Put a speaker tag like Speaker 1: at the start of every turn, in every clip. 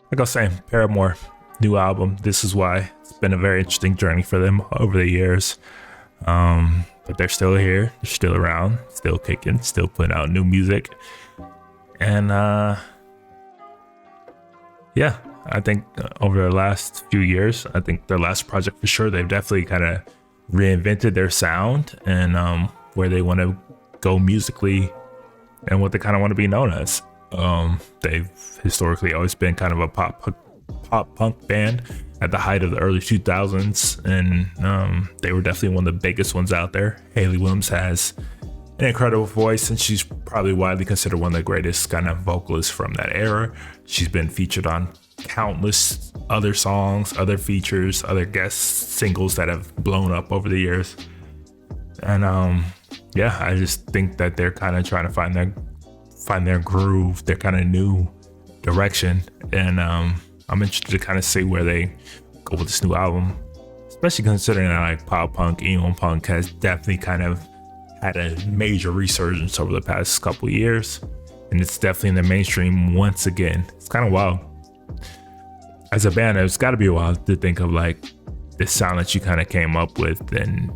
Speaker 1: Like I was saying, Paramore, new album. This is why it's been a very interesting journey for them over the years. But they're still here, they're still around, still kicking, still putting out new music. And yeah, I think over the last few years, I think their last project for sure, they've definitely kind of reinvented their sound and where they want to go musically and what they kind of want to be known as. They've historically always been kind of a pop punk band at the height of the early 2000s, and they were definitely one of the biggest ones out there. Hayley Williams has an incredible voice, and she's probably widely considered one of the greatest kind of vocalists from that era. She's been featured on countless other songs, other features, other guest singles that have blown up over the years. And yeah, I just think that they're kind of trying to find their groove, their kind of new direction, and I'm interested to kind of see where they go with this new album, especially considering that like pop punk, emo punk has definitely kind of had a major resurgence over the past couple of years, and it's definitely in the mainstream once again. It's kind of wild. As a band, it's got to be wild to think of like this sound that you kind of came up with, and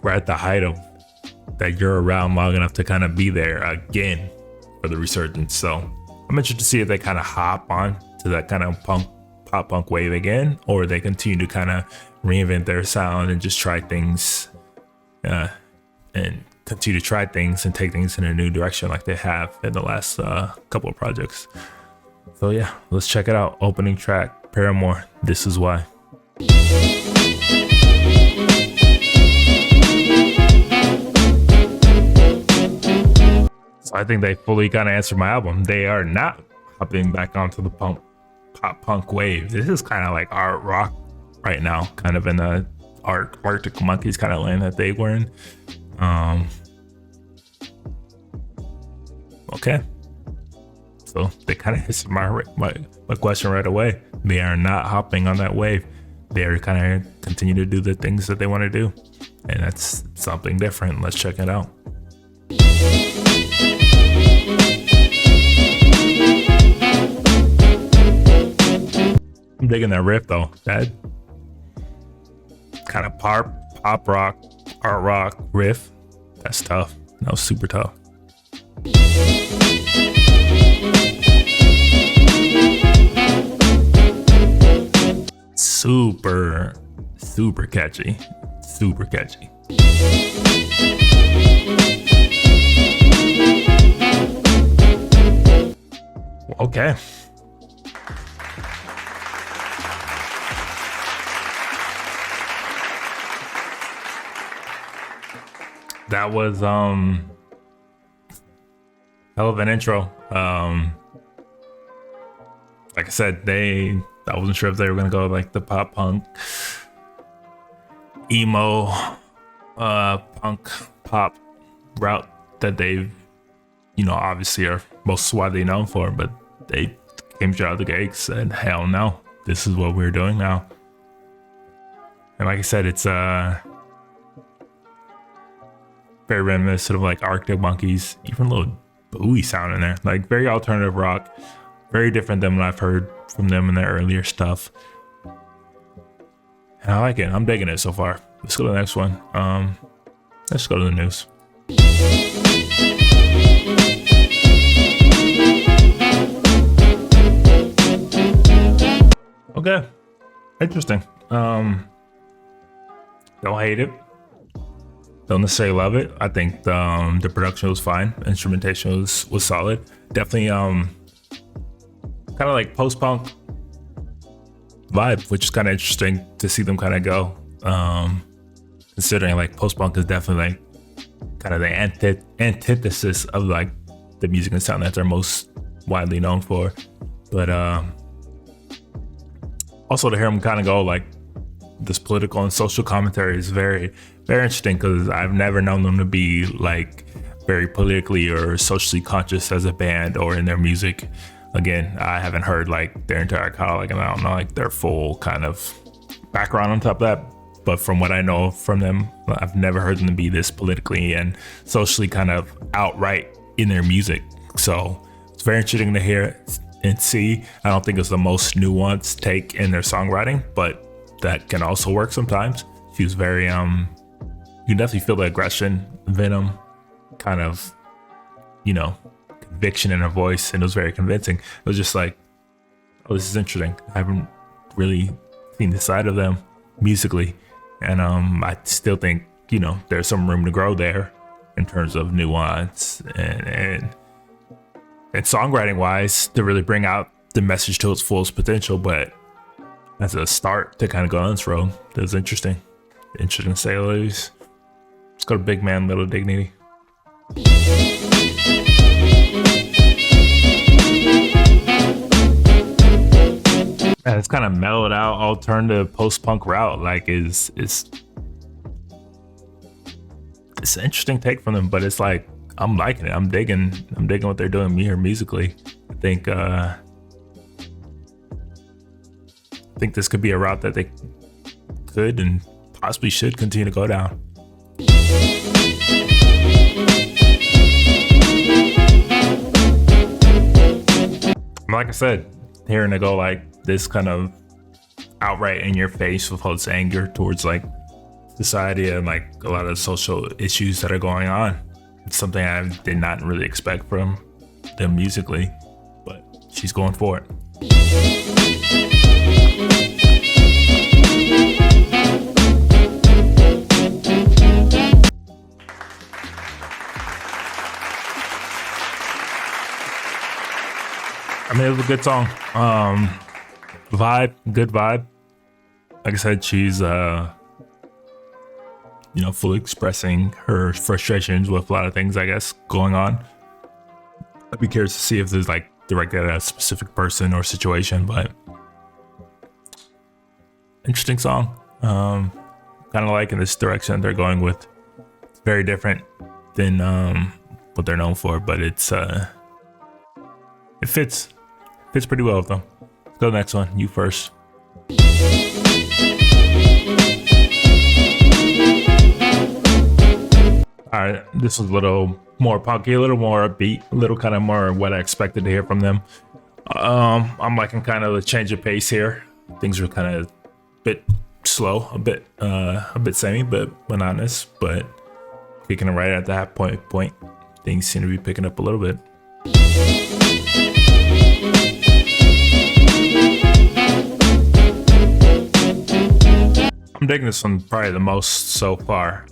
Speaker 1: we're at the height of that. You're around long enough to kind of be there again for the resurgence. So I'm interested to see if they kind of hop on to that kind of pop punk wave again, or they continue to kind of reinvent their sound and just try things and continue to try things and take things in a new direction like they have in the last couple of projects. So yeah, let's check it out. Opening track, Paramore, This Is Why. So I think they fully kind of answered my album. They are not hopping back onto the pop punk wave. This is kind of like art rock right now, kind of in the Arctic Monkeys kind of lane that they were in. Okay, so they kind of answered my question right away. They are not hopping on that wave. They are kind of continue to do the things that they want to do, and that's something different. Let's check it out. I'm digging that riff though. That kind of pop rock, art rock riff. That's tough. That was super tough. Super catchy. Super catchy. Okay. That was hell of an intro. Like I said, I wasn't sure if they were gonna go like the pop punk, emo, punk pop route that they, obviously are most widely known for, but they came straight out of the gate, said, hell no, this is what we're doing now. And like I said, it's very reminiscent of like Arctic Monkeys, even a little booey sound in there, like very alternative rock, very different than what I've heard from them in their earlier stuff. And I like it. I'm digging it so far. Let's go to the next one. Let's go to the news. Okay, interesting. Don't hate it. Don't necessarily love it. I think the production was fine. Instrumentation was solid. Definitely kind of like post-punk vibe, which is kind of interesting to see them kind of go. Considering like post-punk is definitely like kind of the antithesis of like the music and sound that they're most widely known for. But also to hear them kind of go like this political and social commentary is very, very interesting, because I've never known them to be like very politically or socially conscious as a band or in their music. Again, I haven't heard like their entire catalog, and I don't know like their full kind of background on top of that. But from what I know from them, I've never heard them to be this politically and socially kind of outright in their music. So it's very interesting to hear. and C. I don't think it's the most nuanced take in their songwriting, but that can also work sometimes. She was very you can definitely feel the aggression, venom, kind of, conviction in her voice, and it was very convincing. It was just like, oh, this is interesting. I haven't really seen this side of them musically, and I still think there's some room to grow there in terms of nuance and songwriting wise to really bring out the message to its fullest potential. But as a start to kind of go on this road, that was interesting to say the least. Let's go to Big Man, Little Dignity. And it's kind of mellowed out alternative post-punk route. Like it's an interesting take from them, but it's like I'm liking it. I'm digging what they're doing here musically. I think this could be a route that they could and possibly should continue to go down. Like I said, hearing it go like this kind of outright in your face with all this anger towards like society and like a lot of social issues that are going on. It's something I did not really expect from them musically, but she's going for it. I mean, it was a good song. Good vibe. Like I said, she's fully expressing her frustrations with a lot of things, I guess, going on. I'd be curious to see if there's like directed at a specific person or situation, but interesting song. Kind of like in this direction they're going with. It's very different than what they're known for, but it fits pretty well with them. Let's go to the next one. You first. All right, this was a little more punky, a little more upbeat, a little kind of more what I expected to hear from them. I'm liking kind of the change of pace here. Things are kind of a bit slow, a bit samey, but monotonous. But kicking it right at that point, things seem to be picking up a little bit. I'm digging this one probably the most so far.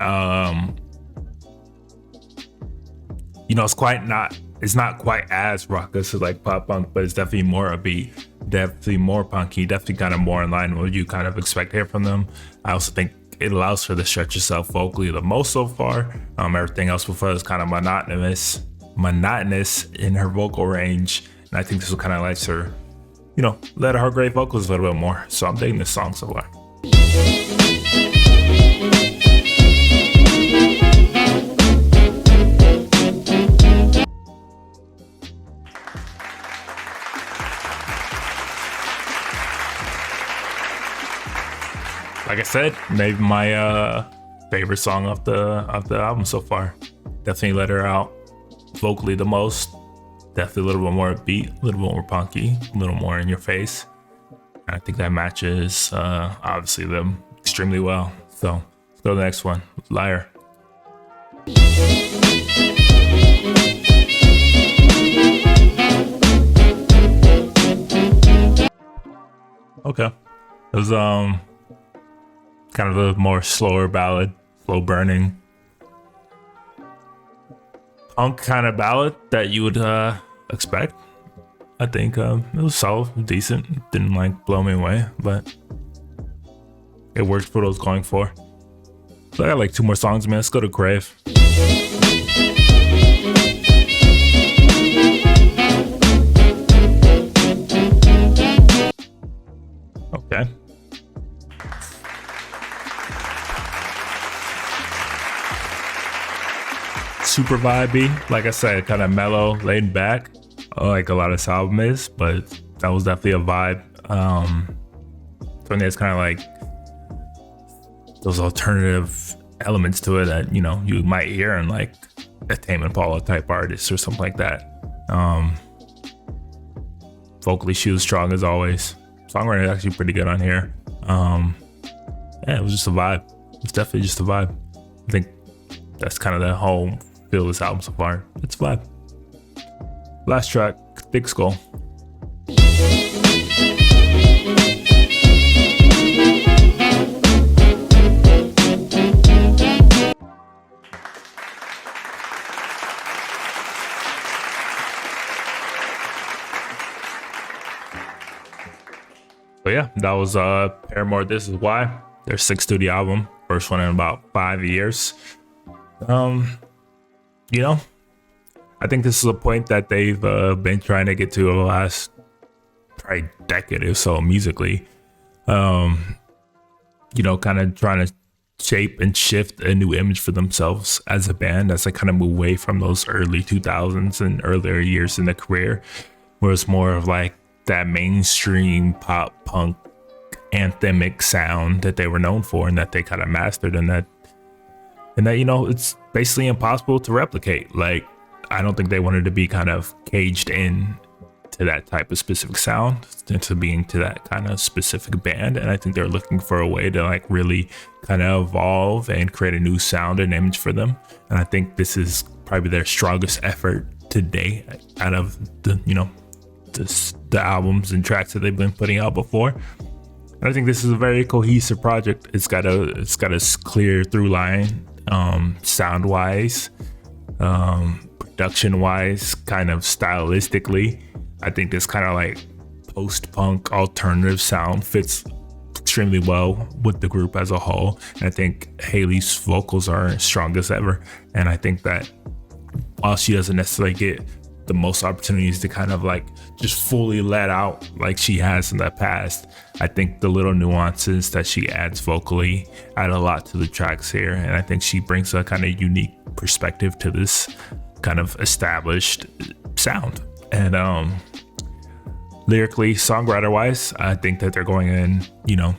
Speaker 1: It's not quite as raucous as like pop punk, but it's definitely more upbeat, definitely more punky, definitely kind of more in line with what you kind of expect to hear from them. I also think it allows her to stretch herself vocally the most so far. Everything else before is kind of monotonous in her vocal range, and I think this will kind of lets her, let her great vocals a little bit more. So I'm digging this song so far. Like I said, maybe my favorite song off the album so far. Definitely let her out vocally the most. Definitely a little bit more beat, a little bit more punky, a little more in your face. And I think that matches obviously them extremely well. So let's go to the next one, Liar. Okay, it was kind of a more slower ballad, slow burning punk kind of ballad that you would expect. I think it was solid, decent. Didn't like blow me away, but it worked for what I was going for. So I got like 2 more songs, man. Let's go to Crave. Okay. Super vibey, like I said, kind of mellow, laid back, like a lot of this album is, but that was definitely a vibe. Something that's kind of like those alternative elements to it that you might hear in like a Tame Impala type artist or something like that. Vocally, she was strong as always. Songwriting is actually pretty good on here. Yeah, it was just a vibe. It's definitely just a vibe. I think that's kind of the whole feel of this album so far. It's a vibe. Last track, Thick Skull. So yeah, that was Paramore, This Is Why, their sixth studio album, first one in about 5 years. You know, I think this is a point that they've been trying to get to over the last probably decade or so musically. You know, kind of trying to shape and shift a new image for themselves as a band as they kind of move away from those early 2000s and earlier years in their career, where it's more of like that mainstream pop punk anthemic sound that they were known for and that they kind of mastered, and that you know, it's basically impossible to replicate. Like, I don't think they wanted to be kind of caged in to that type of specific sound, into being to that kind of specific band. And I think they're looking for a way to like really kind of evolve and create a new sound and image for them. And I think this is probably their strongest effort today out of the, you know, the albums and tracks that they've been putting out before. And I think this is a very cohesive project. It's got a clear through line, sound wise, production wise, kind of stylistically. I think this kind of like post-punk alternative sound fits extremely well with the group as a whole. And I think Haley's vocals are strong as ever. And I think that while she doesn't necessarily get the most opportunities to kind of like just fully let out like she has in the past, I think the little nuances that she adds vocally add a lot to the tracks here. And I think she brings a kind of unique perspective to this kind of established sound. And lyrically, songwriter wise, I think that they're going in, you know,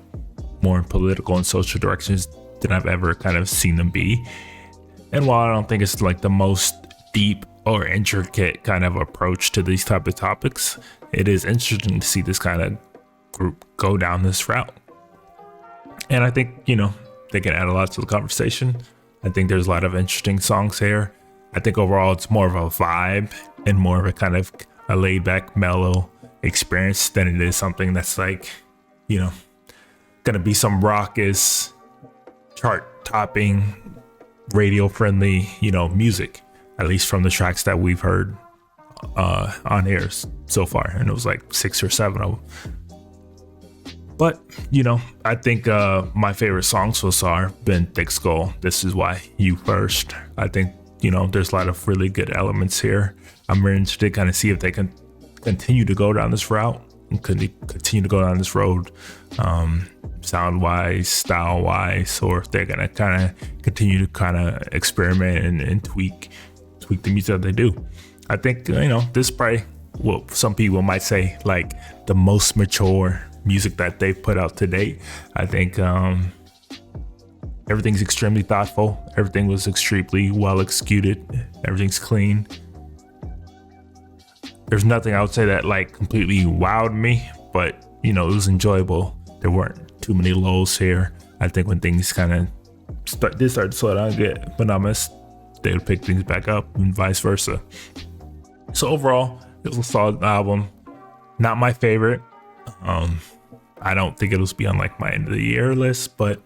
Speaker 1: more political and social directions than I've ever kind of seen them be. And while I don't think it's like the most deep or intricate kind of approach to these type of topics, it is interesting to see this kind of group go down this route. And I think, you know, they can add a lot to the conversation. I think there's a lot of interesting songs here. I think overall it's more of a vibe and more of a kind of a laid back, mellow experience than it is something that's like, you know, gonna be some raucous, chart topping, radio friendly, you know, music. At least from the tracks that we've heard on here so far. And it was like 6 or 7 of them. But, you know, I think my favorite songs so far been Thick Skull, This Is Why, You First. I think, you know, there's a lot of really good elements here. I'm very interested to kind of see if they can continue to go down this route and continue to go down this road, sound wise, style wise, or if they're going to kind of continue to kind of experiment and tweak the music that they do. I think, you know, this is probably what some people might say like the most mature music that they've put out to date. I think everything's extremely thoughtful. Everything was extremely well executed. Everything's clean. There's nothing I would say that like completely wowed me, but you know, it was enjoyable. There weren't too many lows here. I think when things kind of start to slow down, get monotonous, they would pick things back up and vice versa. So overall, it was a solid album. Not my favorite. I don't think it'll be on like my end of the year list, but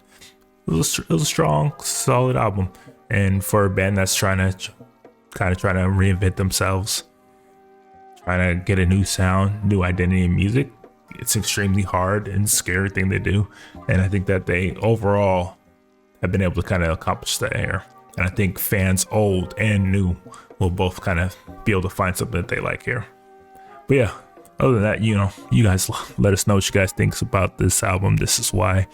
Speaker 1: it was a strong, solid album. And for a band that's trying to reinvent themselves, trying to get a new sound, new identity in music, it's extremely hard and scary thing to do. And I think that they overall have been able to kind of accomplish that here. And I think fans old and new will both kind of be able to find something that they like here. But yeah, other than that, you know, you guys let us know what you guys think about this album. This Is Why,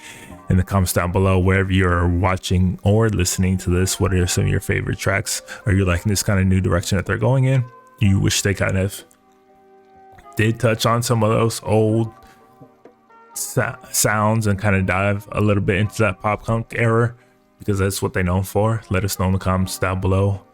Speaker 1: in the comments down below, wherever you're watching or listening to this. What are some of your favorite tracks? Are you liking this kind of new direction that they're going in? You wish they kind of did touch on some of those old sounds and kind of dive a little bit into that pop punk era, because that's what they're known for. Let us know in the comments down below.